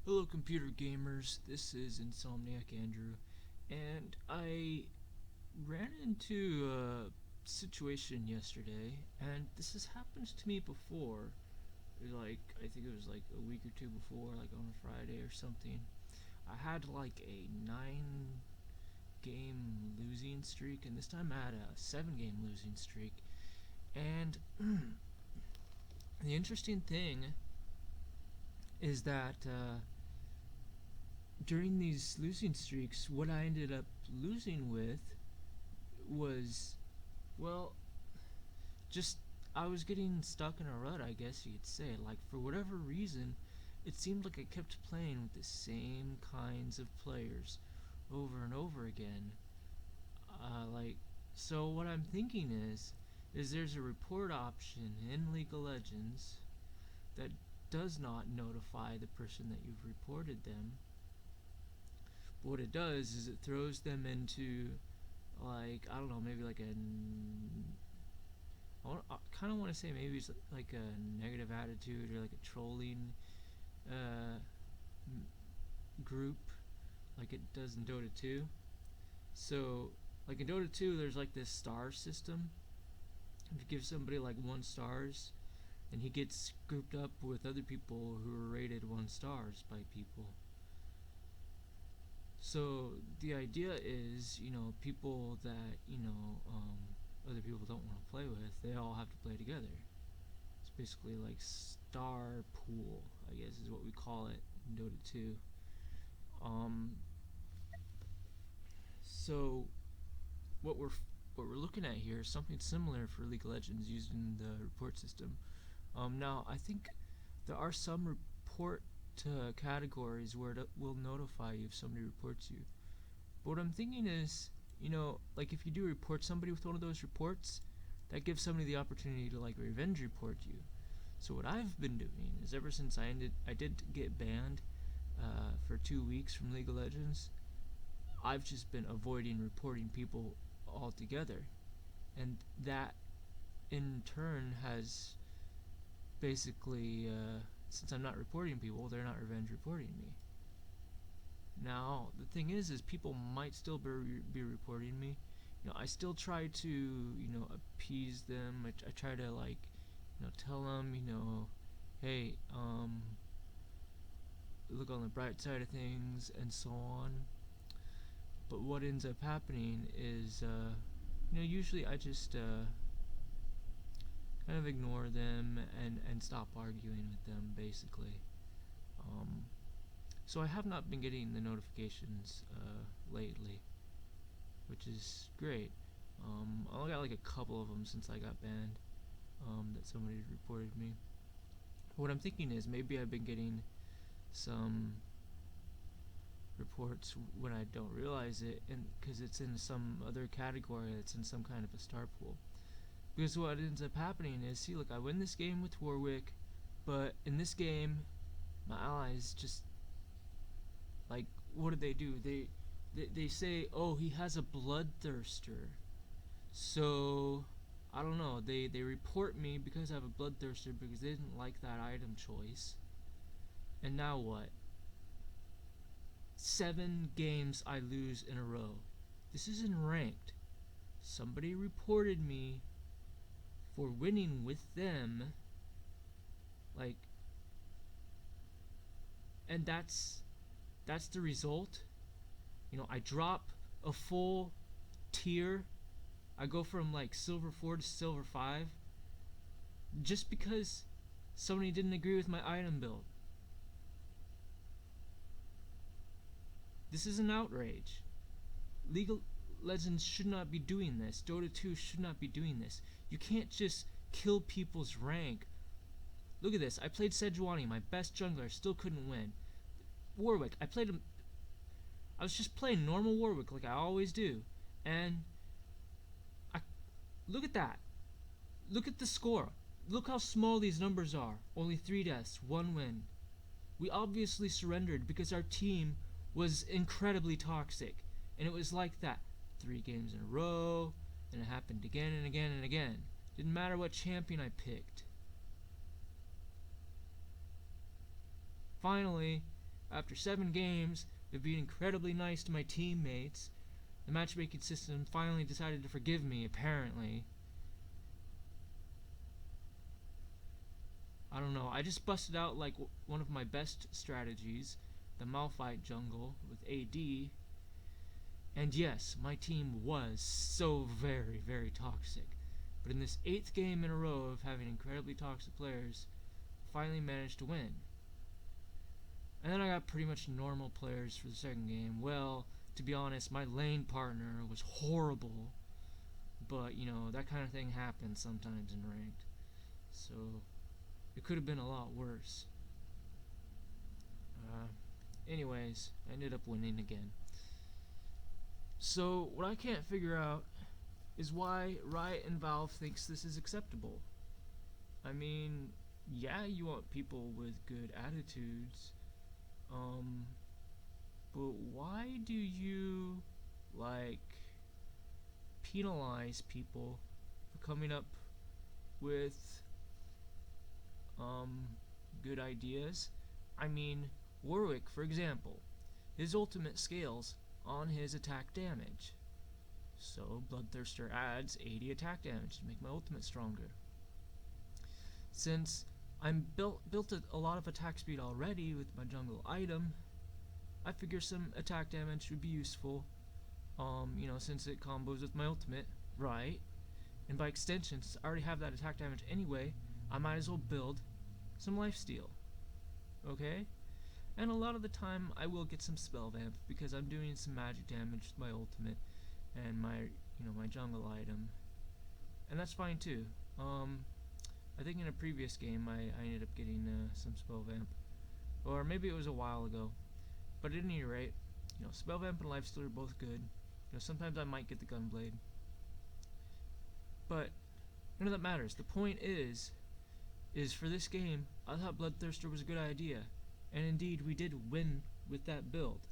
Hello computer gamers, this is Insomniac Andrew, and I ran into a situation yesterday, and this has happened to me before. I think it was like a week or two before, like on a Friday or something. I had like a 9-game losing streak, and this time I had a 7-game losing streak. And the interesting thing is that during these losing streaks, what I ended up losing with was, well, just I was getting stuck in a rut, I guess you could say. Like, for whatever reason, it seemed like I kept playing with the same kinds of players over and over again. Like, so what I'm thinking is there's a report option in League of Legends that does not notify the person that you've reported them. But what it does is it throws them into, like, I don't know, maybe like I kind of want to say maybe it's like a negative attitude or like a trolling uh, group, like it does in Dota 2. So, like in Dota 2, there's like this star system. If you give somebody like 1 stars, and he gets grouped up with other people who are rated 1 stars by people. So the idea is, people that other people don't want to play with, they all have to play together. It's basically like star pool, I guess is what we call it in Dota 2. Um, so what we're looking at here is something similar for League of Legends using the report system. Now I think there are some report categories where it will notify you if somebody reports you. But what I'm thinking is, like if you do report somebody with one of those reports, that gives somebody the opportunity to like revenge report you. So what I've been doing is ever since I did get banned for 2 weeks from League of Legends, I've just been avoiding reporting people altogether, and that in turn has basically, since I'm not reporting people, they're not revenge reporting me. Now the thing is people might still be reporting me. I still try to appease them. I try to like tell them hey, look on the bright side of things and so on. But what ends up happening is usually I just kind of ignore them and stop arguing with them basically. Um, so I have not been getting the notifications lately, which is great. I only got like a couple of them since I got banned, that somebody reported me. What I'm thinking is maybe I've been getting some reports when I don't realize it, and because it's in some other category, it's in some kind of a star pool. Because what ends up happening is, see, look, I win this game with Warwick, but in this game, my allies just, like, what do? They say, oh, he has a bloodthirster. So, I don't know, they report me because I have a bloodthirster because they didn't like that item choice. And now what? 7 games I lose in a row. This isn't ranked. Somebody reported me for winning with them, like, and that's the result. I drop a full tier. I go from like silver 4 to silver 5 just because somebody didn't agree with my item build. This is an outrage. League of Legends should not be doing this. Dota 2 should not be doing this. You can't just kill people's rank. Look at this. I played Sejuani, my best jungler, still couldn't win. Warwick, I was just playing normal Warwick like I always do. And look at that. Look at the score. Look how small these numbers are. Only 3 deaths, 1 win. We obviously surrendered because our team was incredibly toxic. And it was like that 3 games in a row, and it happened again and again and again. Didn't matter what champion I picked. Finally, after 7 games of being incredibly nice to my teammates, the matchmaking system finally decided to forgive me, apparently. I don't know, I just busted out like one of my best strategies, the Malphite jungle with AD, and yes, my team was so very, very toxic. But in this 8th game in a row of having incredibly toxic players, I finally managed to win. And then I got pretty much normal players for the second game. Well, to be honest, my lane partner was horrible, but you know, that kind of thing happens sometimes in ranked. So it could have been a lot worse. Anyways, I ended up winning again. So what I can't figure out is why Riot and Valve thinks this is acceptable. I mean, yeah, you want people with good attitudes, but why do you, like, penalize people for coming up with, good ideas? I mean, Warwick, for example, his ultimate scales on his attack damage. So Bloodthirster adds 80 attack damage to make my ultimate stronger. Since I'm built a lot of attack speed already with my jungle item, I figure some attack damage would be useful, you know, since it combos with my ultimate, right? And by extension, since I already have that attack damage anyway, I might as well build some lifesteal, okay? And a lot of the time I will get some spell vamp because I'm doing some magic damage with my ultimate and my, you know, my jungle item, and that's fine too. I think in a previous game I ended up getting some spell vamp, or maybe it was a while ago. But at any rate, you know, spell vamp and lifesteal are both good. You know, sometimes I might get the gunblade, but none of that matters. The point is for this game, I thought Bloodthirster was a good idea, and indeed we did win with that build.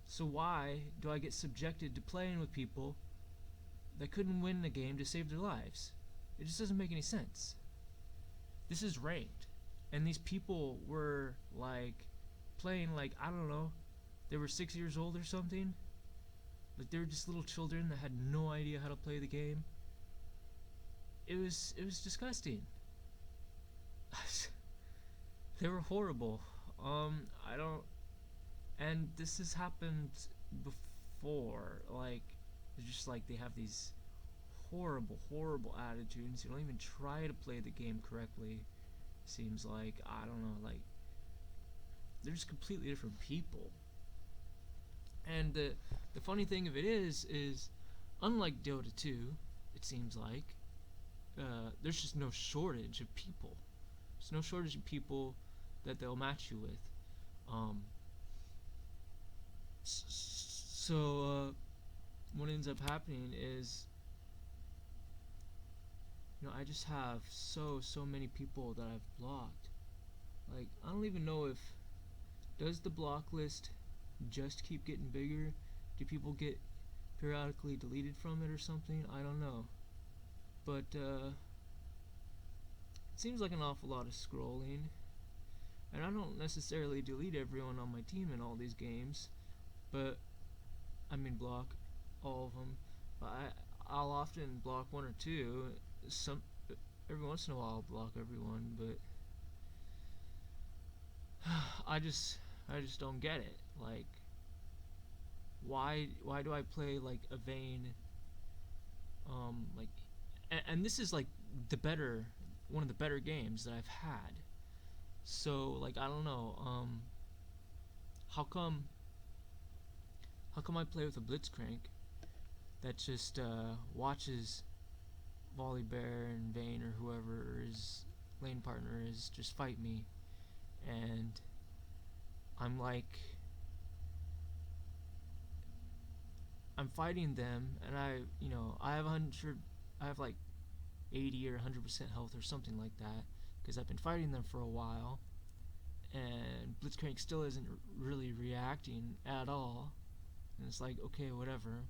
So why do I get subjected to playing with people that couldn't win the game to save their lives? It just doesn't make any sense. This is ranked, and these people were like playing like, I don't know, they were 6 years old or something. Like they were just little children that had no idea how to play the game. It was disgusting. They were horrible. I don't, and this has happened before. Like, it's just like they have these horrible attitudes. You don't even try to play the game correctly. Seems like, I don't know, like they're just completely different people. And the funny thing of it is unlike Dota 2, it seems like there's just no shortage of people. There's no shortage of people that they'll match you with. So what ends up happening is, you know, I just have so many people that I've blocked. Like, I don't even know if, does the block list just keep getting bigger? Do people get periodically deleted from it or something? I don't know. But it seems like an awful lot of scrolling. And I don't necessarily delete everyone on my team in all these games, but I mean block all of them. I'll often block one or two. Every once in a while I'll block everyone, but I just don't get it. Like, why do I play like a Vayne, like, and this is like one of the better games that I've had. So like, I don't know, how come I play with a Blitzcrank that just watches Volibear and Vayne or whoever his lane partner is just fight me, and I'm fighting them, and I have like 80 or 100% health or something like that, because I've been fighting them for a while, and Blitzcrank still isn't really reacting at all, and it's like, okay, whatever.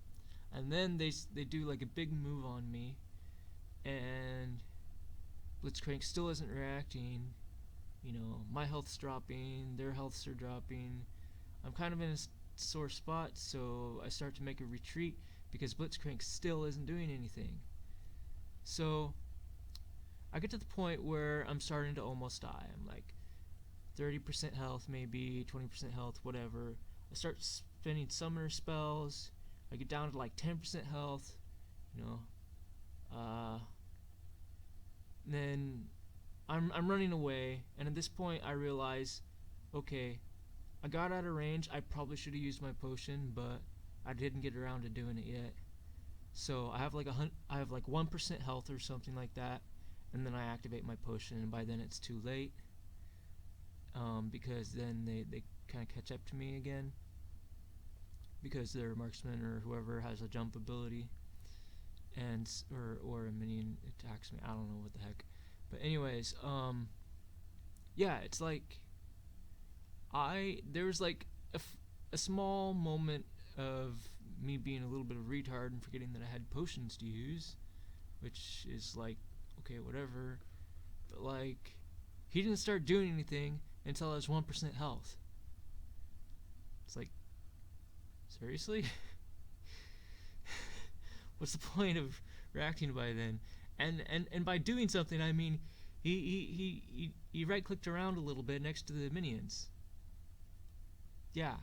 And then they do like a big move on me, and Blitzcrank still isn't reacting, my health's dropping, their healths are dropping. I'm kind of in a sore spot, so I start to make a retreat because Blitzcrank still isn't doing anything. So I get to the point where I'm starting to almost die. I'm like 30% health, maybe 20% health, whatever. I start spinning summoner spells. I get down to like 10% health, you know. Then I'm running away, and at this point I realize, okay, I got out of range. I probably should have used my potion, but I didn't get around to doing it yet. So I have like 1% health or something like that, and then I activate my potion, and by then it's too late, because then they kind of catch up to me again, because their marksman or whoever has a jump ability, and or a minion attacks me. I don't know what the heck, but anyways, yeah, it's like there was like a small moment of me being a little bit of a retard and forgetting that I had potions to use, which is like, okay, whatever, but like, he didn't start doing anything until I was 1% health. It's like, seriously? What's the point of reacting by then? And by doing something, I mean, he right clicked around a little bit next to the minions. Yeah,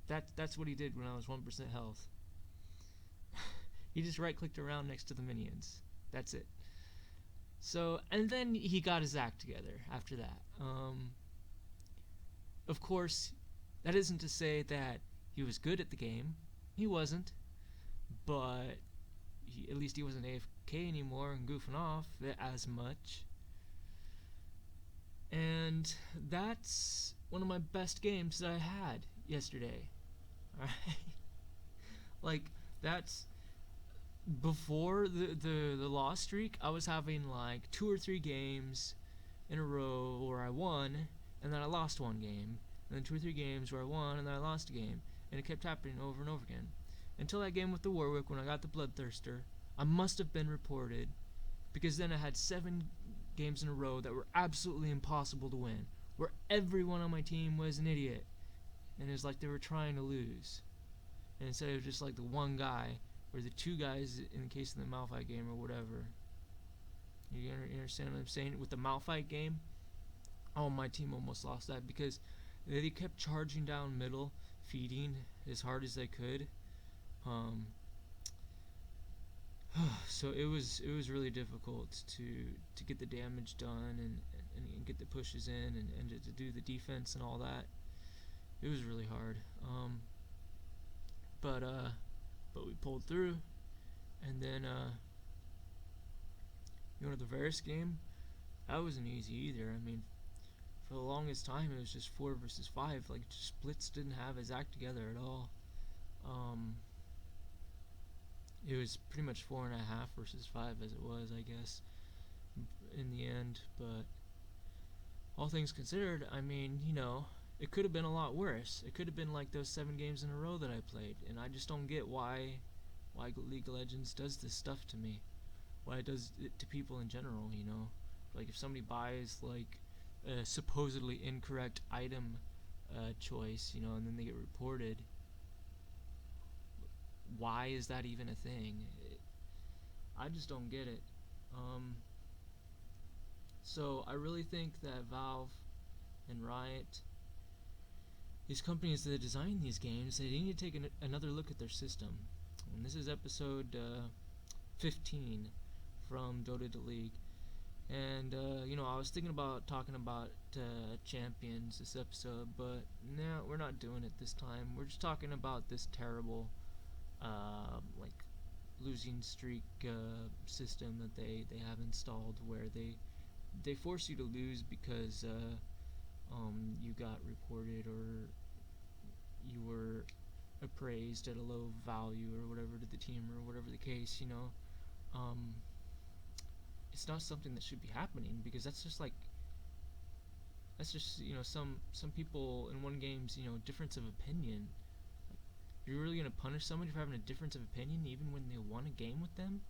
that's what he did when I was 1% health. He just right clicked around next to the minions. That's it. So, and then he got his act together after that. Of course, that isn't to say that he was good at the game. He wasn't, but at least he wasn't AFK anymore and goofing off as much. And that's one of my best games that I had yesterday. Alright? Like, that's before the loss streak. I was having like 2 or 3 games in a row where I won, and then I lost one game, and then 2 or 3 games where I won, and then I lost a game, and it kept happening over and over again. Until that game with the Warwick, when I got the Bloodthirster, I must have been reported, because then I had 7 games in a row that were absolutely impossible to win, where everyone on my team was an idiot, and it was like they were trying to lose. And instead of just like the one guy, or the 2 guys in the case of the Malphite game or whatever. You understand what I'm saying? With the Malphite game, oh, my team almost lost that because they kept charging down middle, feeding as hard as they could. So it was really difficult to get the damage done and get the pushes in and to do the defense and all that. It was really hard. But we pulled through, and then the Varus game, that wasn't easy either. I mean, for the longest time it was just 4 versus 5. Like, Splits didn't have his act together at all. It was pretty much 4.5 versus 5 as it was, I guess, in the end. But all things considered, I mean, it could have been a lot worse. It could have been like those 7 games in a row that I played, and I just don't get why League of Legends does this stuff to me. Why it does it to people in general, Like, if somebody buys like a supposedly incorrect item choice, and then they get reported, why is that even a thing? I just don't get it. So I really think that Valve and Riot, these companies that design these games, they need to take another look at their system. And this is episode 15 from Dota to League. And, I was thinking about talking about champions this episode, but no, we're not doing it this time. We're just talking about this terrible, like, losing streak system that they have installed, where they force you to lose because you got reported or you were appraised at a low value or whatever to the team or whatever the case, it's not something that should be happening, because that's just some people in one game's difference of opinion. Like, you're really gonna punish somebody for having a difference of opinion even when they won a game with them?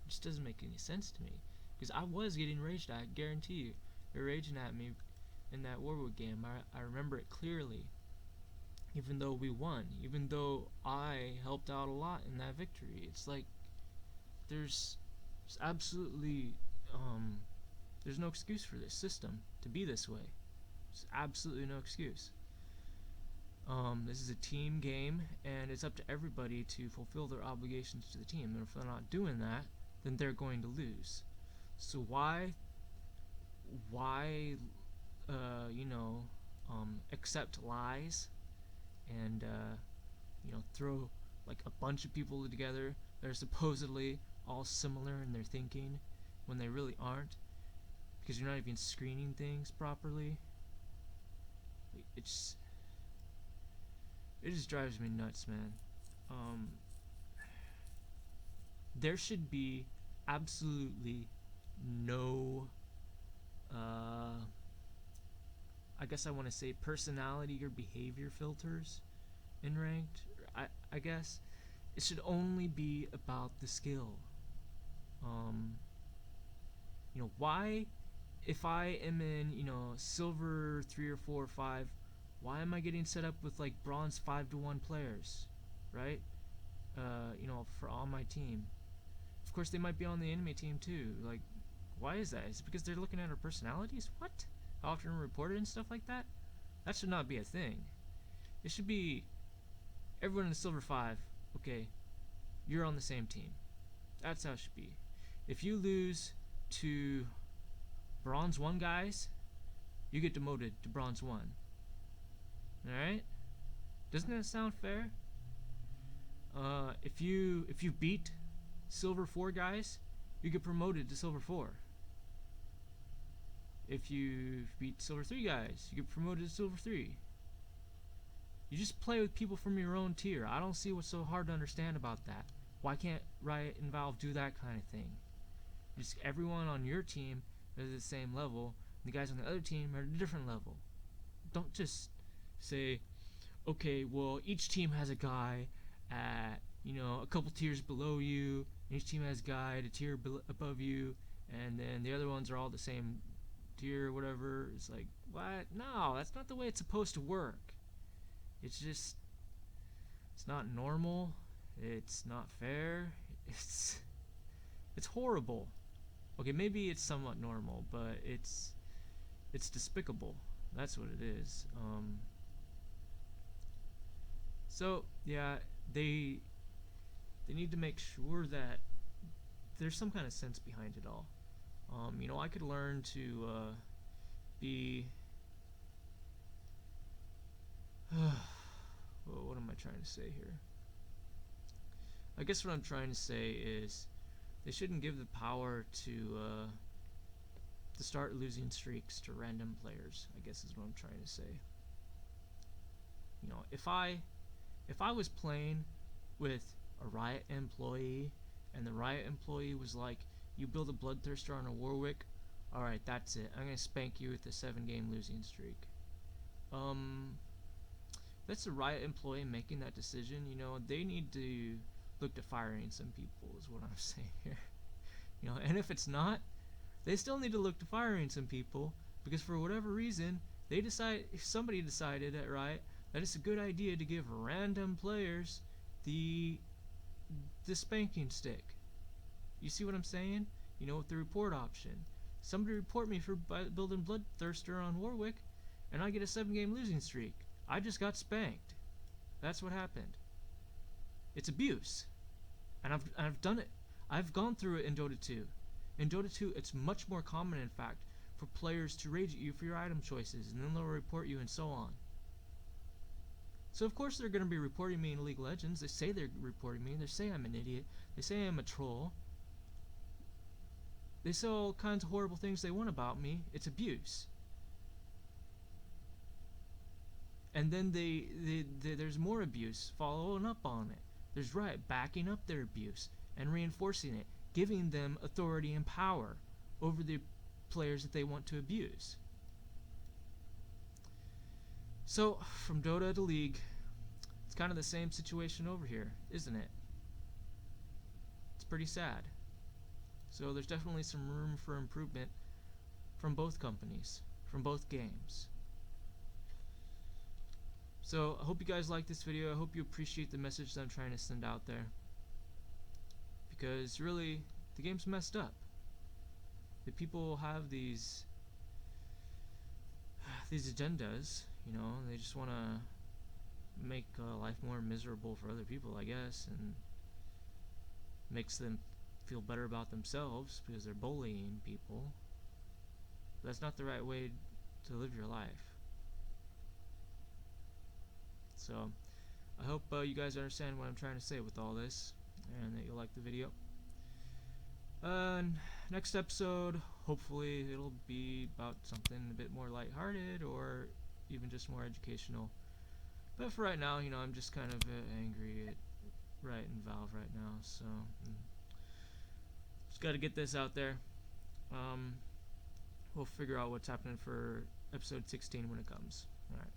It just doesn't make any sense to me, because I was getting raged at, I guarantee you. They were raging at me in that Warwick game. I remember it clearly. Even though we won, even though I helped out a lot in that victory, it's like there's absolutely there's no excuse for this system to be this way. There's absolutely no excuse. This is a team game, and it's up to everybody to fulfill their obligations to the team. And if they're not doing that, then they're going to lose. So why accept lies and throw like a bunch of people together that are supposedly all similar in their thinking when they really aren't, because you're not even screening things properly. It just drives me nuts, man. There should be absolutely no I guess I want to say personality or behavior filters in ranked. I guess it should only be about the skill. Why, if I am in silver 3 or 4 or 5, why am I getting set up with like bronze 5-to-1 players, right? For on my team. Of course, they might be on the enemy team too. Like, why is that? Is it because they're looking at our personalities? What? How often we're reported and stuff like that? That should not be a thing. It should be everyone in the silver 5. Okay, you're on the same team. That's how it should be. If you lose to bronze 1 guys, you get demoted to bronze 1. Alright? Doesn't that sound fair? If you beat silver 4 guys, you get promoted to silver 4. If you beat silver 3 guys, you get promoted to silver 3. You just play with people from your own tier. I don't see what's so hard to understand about that. Why can't Riot and Valve do that kind of thing? Just everyone on your team is at the same level, and the guys on the other team are at a different level. Don't just say, okay, well, each team has a guy at a couple tiers below you, and each team has a guy at a tier above you, and then the other ones are all the same tier or whatever. It's like, what? No, that's not the way it's supposed to work. It's not normal. It's not fair. It's horrible. Okay, maybe it's somewhat normal, but it's despicable. That's what it is. So yeah, they need to make sure that there's some kind of sense behind it all. I could learn to be well, what am I trying to say here? I guess what I'm trying to say is they shouldn't give the power to start losing streaks to random players, I guess is what I'm trying to say. If I was playing with a Riot employee and the Riot employee was like, you build a Bloodthirster on a Warwick, alright, that's it. I'm going to spank you with a 7-game losing streak. That's a Riot employee making that decision. They need to look to firing some people is what I'm saying here. And if it's not, they still need to look to firing some people, because for whatever reason, somebody decided at Riot that it's a good idea to give random players the spanking stick. You see what I'm saying? With the report option. Somebody report me for building Bloodthirster on Warwick, and I get a 7-game losing streak. I just got spanked. That's what happened. It's abuse. And I've done it. I've gone through it in Dota 2. In Dota 2, it's much more common, in fact, for players to rage at you for your item choices, and then they'll report you and so on. So of course they're going to be reporting me in League of Legends. They say they're reporting me. They say I'm an idiot. They say I'm a troll. They say all kinds of horrible things they want about me. It's abuse. And then there's more abuse following up on it. There's Riot backing up their abuse and reinforcing it, giving them authority and power over the players that they want to abuse. So, from Dota to League, it's kind of the same situation over here, isn't it? It's pretty sad. So there's definitely some room for improvement from both companies, from both games. So I hope you guys like this video. I hope you appreciate the message that I'm trying to send out there, because really the game's messed up. The people have these agendas, you know. They just want to make life more miserable for other people, I guess, and makes them feel better about themselves because they're bullying people. But that's not the right way to live your life. So I hope you guys understand what I'm trying to say with all this, and that you'll like the video. Next episode, hopefully it'll be about something a bit more lighthearted or even just more educational. But for right now, you know, I'm just kind of angry at Riot and Valve right now, so just got to get this out there. We'll figure out what's happening for episode 16 when it comes. Alright.